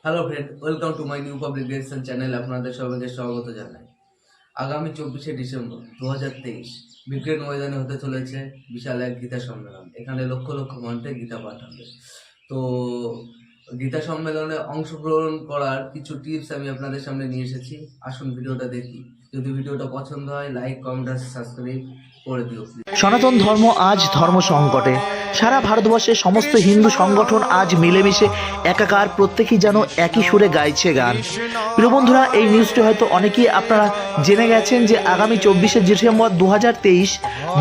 Hello friend, welcome to my new public relation channel. আপনাদের সবাইকে স্বাগত জানাই। আগামী 24শে ডিসেম্বর 2023 ব্রিগেড ময়দানে হতে চলেছে বিশাল এক গীতা সম্মেলন। এখানে লক্ষ লক্ষ কণ্ঠে গীতা পাঠ হবে। তো গীতা সম্মেলনে অংশগ্রহণ করার কিছু টিপস আমি আপনাদের সামনে নিয়ে এসেছি। আসুন ভিডিওটা দেখি। যদি ভিডিওটা পছন্দ হয়, লাইক, কমেন্ট আর সাবস্ক্রাইব করে দিও। সনাতন ধর্ম আজ ধর্ম সংকটে। সারা ভারতবর্ষের সমস্ত হিন্দু সংগঠন আজ মিলেমিশে একাকার, প্রত্যেকেই যেন একই সুরে গাইছে গান। প্রিয় বন্ধুরা, এই নিউজটি হয়তো অনেকেই আপনারা জেনে গেছেন যে আগামী 24শে ডিসেম্বর 2023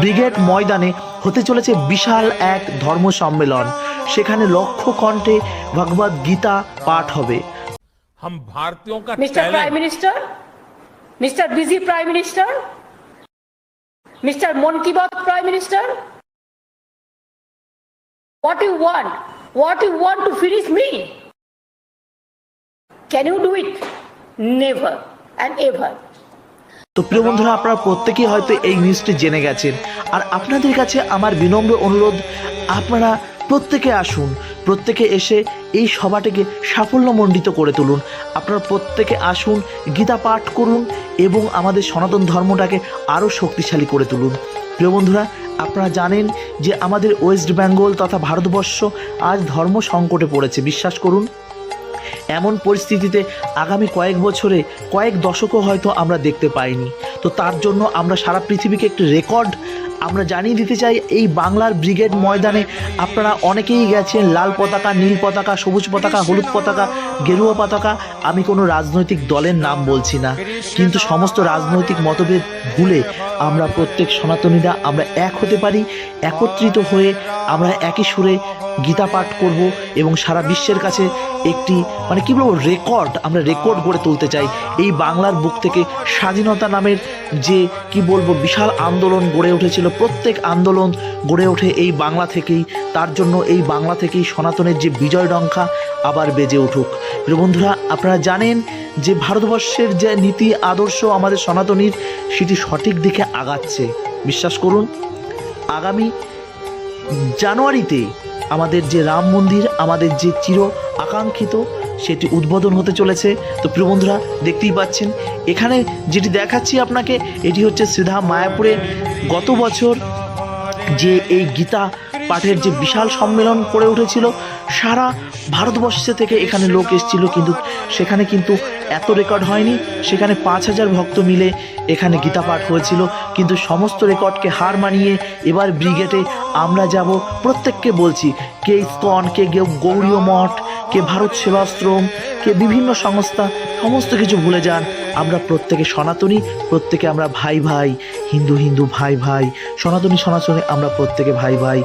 ব্রিগেড ময়দানে হতে চলেছে বিশাল এক ধর্ম সম্মেলন। সেখানে লক্ষ কণ্ঠে ভগবদ গীতা পাঠ হবে। Mr. Prime Minister, Mr. Busy Prime Minister, Mr. Mon Ki Baat Prime Minister, what you want? What you want to finish me? Can you do it? Never and ever. তো প্রিয় বন্ধুরা, আপনারা প্রত্যেকেই হয়তো এই নিউজটি জেনে গেছেন। আর আপনাদের কাছে আমার বিনম্র অনুরোধ, আপনারা প্রত্যেকে আসুন, প্রত্যেকে এসে এই সভাটিকে সাফল্যমণ্ডিত করে তুলুন। আপনারা প্রত্যেকে আসুন, গীতা পাঠ করুন এবং আমাদের সনাতন ধর্মটাকে আরও শক্তিশালী করে তুলুন। প্রিয় বন্ধুরা, আপনারা জানেন যে আমাদের ওয়েস্ট বেঙ্গল তথা ভারতবর্ষ আজ ধর্ম সংকটে পড়েছে। বিশ্বাস করুন, এমন পরিস্থিতিতে আগামী কয়েক বছরে, কয়েক দশকও হয়তো আমরা দেখতে পাইনি। তো তার জন্য আমরা সারা পৃথিবীকে একটি রেকর্ড আমরা জানিয়ে দিতে চাই। এই বাংলার ব্রিগেড ময়দানে আপনারা অনেকেই গেছেন, লাল পতাকা, নীল পতাকা, সবুজ পতাকা, হলুদ পতাকা, গেরুয়া পতাকা। আমি কোনো রাজনৈতিক দলের নাম বলছি না, কিন্তু সমস্ত রাজনৈতিক মতভেদ ভুলে আমরা প্রত্যেক সনাতনীরা আমরা এক হতে পারি। একত্রিত হয়ে আমরা একই সুরে গীতা পাঠ করব এবং সারা বিশ্বের কাছে একটি কি বলবো আমরা রেকর্ড গড়ে তুলতে চাই। এই বাংলার বুক থেকে স্বাধীনতা নামের যে বিশাল আন্দোলন গড়ে উঠেছিল, প্রত্যেক আন্দোলন গড়ে ওঠে এই বাংলা থেকেই। তার জন্য এই বাংলা থেকেই সনাতনের যে বিজয় ডঙ্কা আবার বেজে উঠুক। প্রিয় বন্ধুরা, আপনারা জানেন যে ভারতবর্ষের যে নীতি আদর্শ আমাদের সনাতনীর, সেটি সঠিক দিকে আগাচ্ছে। বিশ্বাস করুন, আগামী জানুয়ারিতে আমাদের যে রাম মন্দির, আমাদের যে চির আকাঙ্ক্ষিত, সেটি উদ্বোধন হতে চলেছে। তো প্রিয় বন্ধুরা, দেখতেই পাচ্ছেন এখানে যেটি দেখাচ্ছি আপনাকে, এটি হচ্ছে শ্রীধাম মায়াপুরে গত বছর যে এই গীতা পাঠের যে বিশাল সম্মেলন করে উঠেছিল। সারা ভারতবর্ষ থেকে এখানে লোক এসেছিল, কিন্তু সেখানে কিন্তু এত রেকর্ড হয়নি। সেখানে 5000 ভক্ত মিলে এখানে গীতা পাঠ হয়েছিল, কিন্তু সমস্ত রেকর্ডকে হার মানিয়ে এবার ব্রিগেডে আমরা যাব। প্রত্যেককে বলছি, কে ইসকন, কে গৌড়ীয় মঠ, কে ভারত সেবাশ্রম, কে বিভিন্ন সংস্থা, সমস্ত কিছু ভুলে যান। আমরা প্রত্যেকে সনাতনী, প্রত্যেকে আমরা ভাই ভাই, হিন্দু হিন্দু ভাই ভাই, সনাতনী সনাতনী, আমরা প্রত্যেকে ভাই ভাই।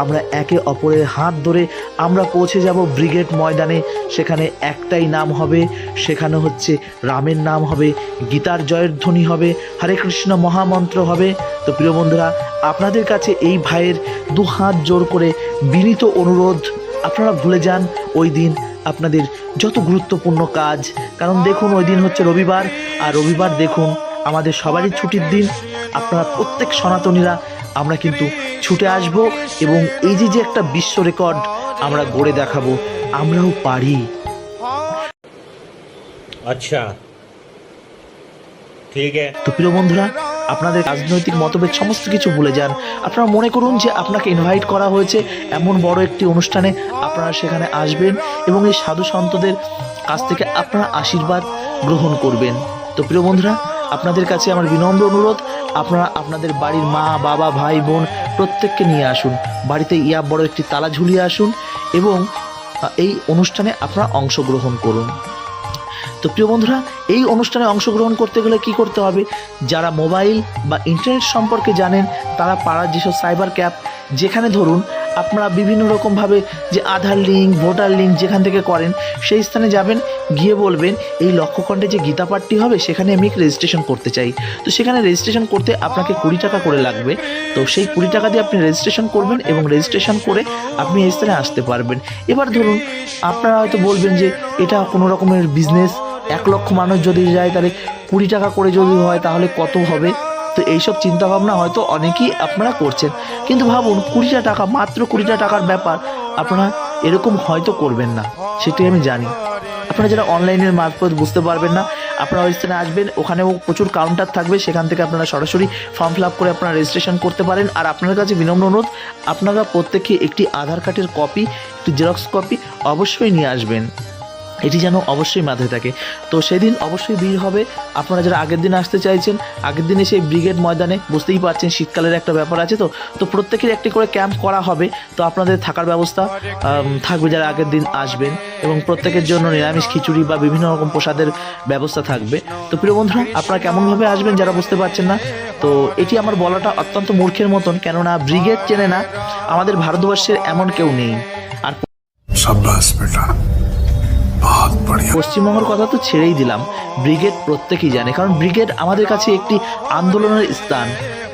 আমরা একে অপরের হাত ধরে আমরা পৌঁছে যাব ব্রিগেড ময়দানে। সেখানে একটাই নাম হবে, সেখানে হচ্ছে রামের নাম হবে, গীতার জয়ের ধ্বনি হবে, হরে কৃষ্ণ মহামন্ত্র হবে। তো প্রিয় বন্ধুরা, আপনাদের কাছে এই ভাইয়ের দু হাত জোর করে বিনীত অনুরোধ, আপনারা ভুলে যান ওই দিন আপনাদের যত গুরুত্বপূর্ণ কাজ। কারণ দেখুন, ওই দিন হচ্ছে রবিবার, আর রবিবার দেখুন আমাদের সবারই ছুটির দিন। আপনারা প্রত্যেক সনাতনীরা আমরা কিন্তু ছুটে আসব এবং এই যে একটা বিশ্ব রেকর্ড আমরা গড়ে দেখাবো, আমরাও পারি। আচ্ছা, ঠিক আছে। তো প্রিয় বন্ধুরা, আপনাদের রাজনৈতিক মতভেদ সমস্ত কিছু ভুলে যান। আপনারা মনে করুন যে আপনাকে ইনভাইট করা হয়েছে এমন বড় একটি অনুষ্ঠানে, আপনারা সেখানে আসবেন এবং এই সাধু সন্তদের কাছ থেকে আপনারা আশীর্বাদ গ্রহণ করবেন। তো প্রিয় বন্ধুরা, আপনাদের কাছে আমার বিনম্র অনুরোধ, আপনারা আপনাদের বাড়ির মা, বাবা, ভাই, বোন প্রত্যেককে নিয়ে আসুন। বাড়িতে বড় একটি তালা ঝুলিয়ে আসুন এবং এই অনুষ্ঠানে আপনারা অংশগ্রহণ করুন। তো প্রিয় বন্ধুরা, এই অনুষ্ঠানে অংশগ্রহণ করতে গেলে কি করতে হবে? যারা মোবাইল বা ইন্টারনেট সম্পর্কে জানেন, তারা পাড়ার যেসব সাইবার ক্যাফ, যেখানে ধরুন আপনারা বিভিন্ন রকমভাবে যে আধার লিঙ্ক, ভোটার লিঙ্ক যেখান থেকে করেন, সেই স্থানে যাবেন, গিয়ে বলবেন এই লক্ষ্যকণ্ঠে যে গীতা পাঠটি হবে সেখানে আমি রেজিস্ট্রেশন করতে চাই। তো সেখানে রেজিস্ট্রেশন করতে আপনাকে 20 টাকা করে লাগবে। তো সেই 20 টাকা দিয়ে আপনি রেজিস্ট্রেশন করবেন এবং রেজিস্ট্রেশন করে আপনি এই স্থানে আসতে পারবেন। এবার ধরুন আপনারা হয়তো বলবেন যে এটা কোনো রকমের বিজনেস, 1 লক্ষ মানুষ যদি যায় তাহলে 20 টাকা করে যদি হয় তাহলে কত হবে? তো এইসব চিন্তাভাবনা হয়তো অনেকেই আপনারা করছেন, কিন্তু ভাবুন 20টা টাকা, মাত্র 20টা টাকার ব্যাপার, আপনারা এরকম হয়তো করবেন না, সেটাই আমি জানি। আপনারা যারা অনলাইনের মারফত বুঝতে পারবেন না, আপনারা ওই স্থানে আসবেন, ওখানেও প্রচুর কাউন্টার থাকবে, সেখান থেকে আপনারা সরাসরি ফর্ম ফিল আপ করে আপনারা রেজিস্ট্রেশন করতে পারেন। আর আপনার কাছে বিনম্র অনুরোধ, আপনারা প্রত্যেকে একটি আধার কার্ডের কপি, একটি জেরক্স কপি অবশ্যই নিয়ে আসবেন, এটি যেন অবশ্যই মাথায় থাকে। তো সেদিন অবশ্যই ভিড় হবে। আপনারা যারা আগের দিন আসতে চাইছেন, আগের দিনে সেই ব্রিগেড ময়দানে, বুঝতেই পারছেন শীতকালের একটা ব্যাপার আছে, তো প্রত্যেকের একটি করে ক্যাম্প করা হবে। তো আপনাদের থাকার ব্যবস্থা থাকবে যারা আগের দিন আসবেন, এবং প্রত্যেকের জন্য নিরামিষ খিচুড়ি বা বিভিন্ন রকম প্রসাদের ব্যবস্থা থাকবে। তো প্রিয় বন্ধুরা, আপনারা কেমনভাবে আসবেন যারা বুঝতে পারছেন না, তো এটি আমার বলাটা অত্যন্ত মূর্খের মতন, কেননা ব্রিগেড চেনে না আমাদের ভারতবর্ষের এমন কেউ নেই। আর পশ্চিমবঙ্গের কথা তো ছেড়েই দিলাম, ব্রিগেড প্রত্যেকেই জানে, কারণ ব্রিগেড আমাদের কাছে একটি আন্দোলনের স্থান।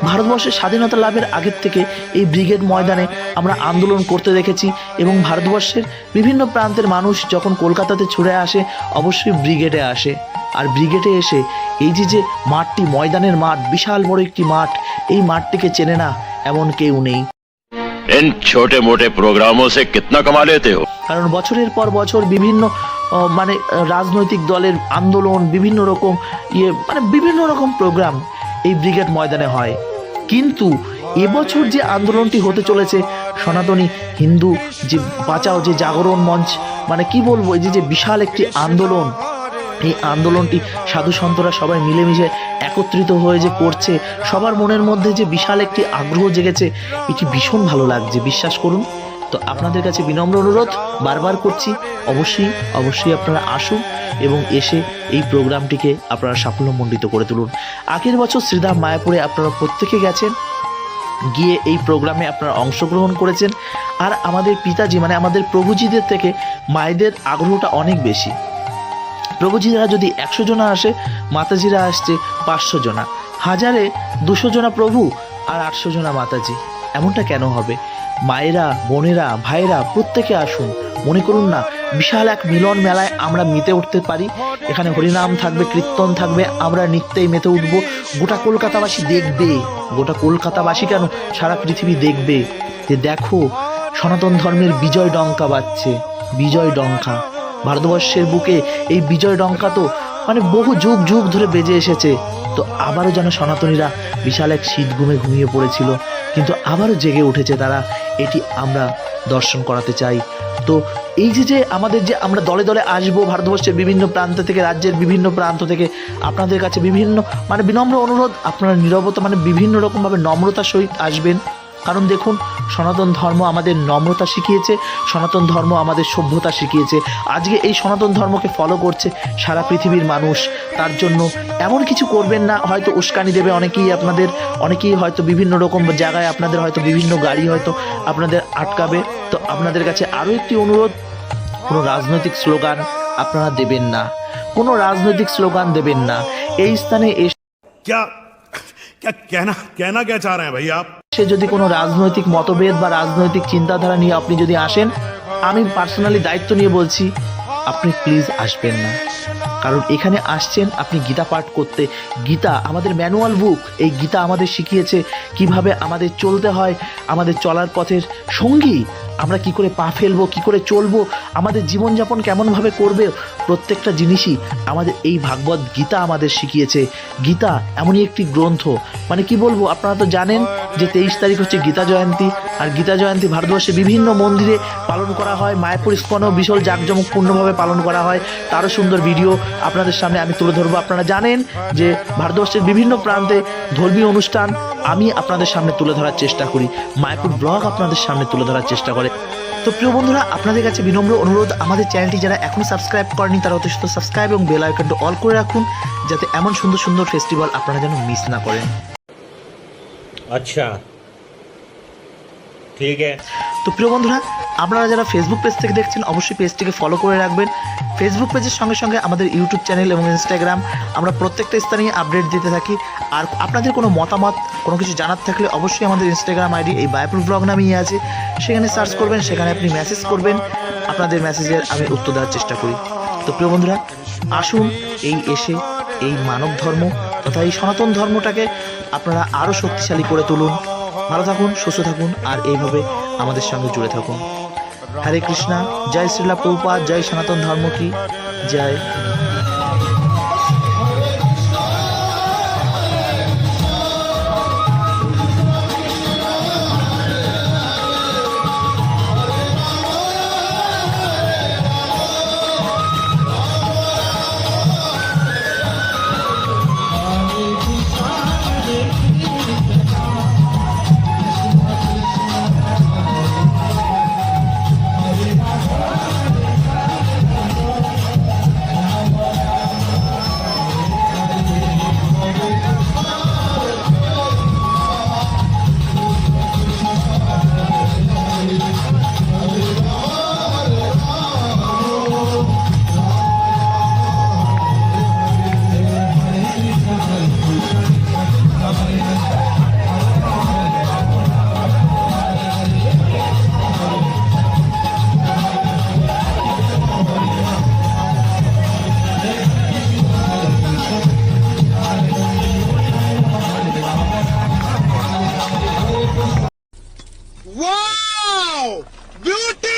ভারতবর্ষের স্বাধীনতা লাভের আগের থেকে এই ব্রিগেড ময়দানে আমরা আন্দোলন করতে দেখেছি, এবং ভারতবর্ষের বিভিন্ন প্রান্তের মানুষ যখন কলকাতাতে ছুটে আসে অবশ্যই ব্রিগেডে আসে। আর ব্রিগেডে এসে এই যে মাঠটি, ময়দানের মাঠ, বিশাল বড় একটি মাঠ, এই মাঠটিকে চেনে না এমন কেউ নেই। इन छोटे मोटे प्रोग्रामों से कितना कमा लेते हो? কারণ বছরের পর বছর বিভিন্ন রাজনৈতিক দলের আন্দোলন, বিভিন্ন রকম বিভিন্ন রকম প্রোগ্রাম এই ব্রিগেড ময়দানে হয়। কিন্তু এবছর যে আন্দোলনটি হতে চলেছে, সনাতনী হিন্দু যে বাঁচাও, যে জাগরণ মঞ্চ, কি বলবো, এই যে বিশাল একটি আন্দোলন, এই আন্দোলনটি সাধু সন্তরা সবাই মিলেমিশে একত্রিত হয়ে যে করছে, সবার মনের মধ্যে যে বিশাল একটি আগ্রহ জেগেছে, এটি ভীষণ ভালো লাগছে, বিশ্বাস করুন। তো আপনাদের কাছে বিনম্র অনুরোধ বারবার করছি, অবশ্যই আপনারা আসুন এবং এসে এই প্রোগ্রামটিকে আপনারা সাফল্যমণ্ডিত করে তুলুন। আগের বছর শ্রীধাম মায়াপুরে আপনারা প্রত্যেকে গেছেন, গিয়ে এই প্রোগ্রামে আপনারা অংশগ্রহণ করেছেন। আর আমাদের পিতাজি আমাদের প্রভুজিদের থেকে মায়েদের আগ্রহটা অনেক বেশি। প্রভুজিরা যদি 100 জনা আসে, মাতাজিরা আসছে 500 জনা, 1000-এ 200 জনা প্রভু আর 800 জনা মাতাজি। এমনটা কেন হবে? মায়েরা, বোনেরা, ভাইরা প্রত্যেকে আসুন। মনে করুন না, বিশাল এক মিলন মেলায় আমরা মেতে উঠতে পারি। এখানে হরিনাম থাকবে, কীর্তন থাকবে, আমরা নিত্যই মেতে উঠব। গোটা কলকাতাবাসী দেখবে, গোটা কলকাতাবাসী কেন, সারা পৃথিবী দেখবে যে দেখো সনাতন ধর্মের বিজয় ডঙ্কা বাজছে, বিজয় ডঙ্কা। ভারতবর্ষের বুকে এই বিজয় ডঙ্কা তো বহু যুগ যুগ ধরে বেজে এসেছে। তো আবারও যেন সনাতনীরা বিশাল এক শীত ঘুমে ঘুমিয়ে পড়েছিল, কিন্তু আবারও জেগে উঠেছে তারা, এটি আমরা দর্শন করাতে চাই। তো এই যে আমাদের যে আমরা দলে দলে আসবো ভারতবর্ষের বিভিন্ন প্রান্ত থেকে, রাজ্যের বিভিন্ন প্রান্ত থেকে, আপনাদের কাছে বিভিন্ন বিনম্র অনুরোধ, আপনারা নীরবতা বিভিন্ন রকমভাবে নম্রতার সহিত আসবেন। কারণ দেখুন, সনাতন ধর্ম আমাদের নম্রতা শিখিয়েছে, সনাতন ধর্ম আমাদের সভ্যতা শিখিয়েছে। আজকে এই সনাতন ধর্মকে ফলো করছে সারা পৃথিবীর মানুষ। তার জন্য এমন কিছু করবেন না, হয়তো উস্কানি দেবে অনেকেই হয়তো বিভিন্ন রকম জায়গায় আপনাদের হয়তো বিভিন্ন গাড়ি হয়তো আপনাদের আটকাবে। তো আপনাদের কাছে আরও একটি অনুরোধ, কোনো রাজনৈতিক স্লোগান আপনারা দেবেন না, কোনো রাজনৈতিক স্লোগান দেবেন না। এই স্থানে এসে कहना क्या चाह रहे हैं भैया आप? সে যদি কোনো রাজনৈতিক মতভেদ বা রাজনৈতিক চিন্তাধারা নিয়ে আপনি যদি আসেন, আমি পার্সোনালি দায়িত্ব নিয়ে বলছি, আপনি প্লিজ আসবেন না। কারণ এখানে আসছেন আপনি গীতা পাঠ করতে। গীতা আমাদের ম্যানুয়াল বুক, এই গীতা আমাদের শিখিয়েছে কিভাবে আমাদের চলতে হয়, আমাদের চলার পথের সঙ্গী, আমরা কি করে পা ফেলবো, কি করে চলবো, আমাদের জীবনযাপন কেমনভাবে করবে, প্রত্যেকটা জিনিসই আমাদের এই ভাগবত গীতা আমাদের শিখিয়েছে। গীতা এমনই একটি গ্রন্থ, কি বলবো, আপনারা তো জানেন যে 23 তারিখ হচ্ছে গীতা জয়ন্তী। আর গীতা জয়ন্তী ভারতবর্ষের বিভিন্ন মন্দিরে পালন করা হয়, মায়াপুর ইস্কনেও বিশাল জাঁকজমকপূর্ণভাবে পালন করা হয়। তারও সুন্দর ভিডিও আপনাদের সামনে আমি তুলে ধরবো। আপনারা জানেন যে ভারতবর্ষের বিভিন্ন প্রান্তে ধর্মীয় অনুষ্ঠান আমি আপনাদের সামনে তুলে ধরার চেষ্টা করি, মায়াপুর ব্লগ আপনাদের সামনে তুলে ধরার চেষ্টা করে। তো প্রিয় বন্ধুরা, আপনাদের কাছে বিনম্র অনুরোধ, আমাদের চ্যানেলটি যারা এখনও সাবস্ক্রাইব করেনি তারা অতি সত্ত্বর সাবস্ক্রাইব এবং বেল আইকনটা অল করে রাখুন, যাতে এমন সুন্দর সুন্দর ফেস্টিভ্যাল আপনারা যেন মিস না করেন। अच्छा ठीक है। তো প্রিয় বন্ধুরা, আপনারা যারা ফেসবুক পেজ থেকে দেখছেন অবশ্যই পেজটিকে ফলো করে রাখবেন। ফেসবুক পেজের সঙ্গে সঙ্গে আমাদের ইউটিউব চ্যানেল এবং ইনস্টাগ্রাম, আমরা প্রত্যেকটা স্থানে আপডেট দিতে থাকি। আর আপনাদের কোনো মতামত, কোনো কিছু জানার থাকলে অবশ্যই আমাদের ইনস্টাগ্রাম আইডি এই মায়াপুর ব্লগ নামেই আছে, সেখানে সার্চ করবেন, সেখানে আপনি মেসেজ করবেন, আপনাদের মেসেজের আমি উত্তর দেওয়ার চেষ্টা করি। তো প্রিয় বন্ধুরা, আসুন এসে এই মানব ধর্ম তথা এই সনাতন ধর্মটাকে আপনারা আরও শক্তিশালী করে তুলুন। ভালো থাকুন, সুস্থ থাকুন, আর এইভাবে আমাদের সঙ্গে জুড়ে থাকুন। হরে কৃষ্ণা, জয় শ্রীলা প্রভুপাদ, জয় সনাতন ধর্ম কি জয়। Wow! Beauty!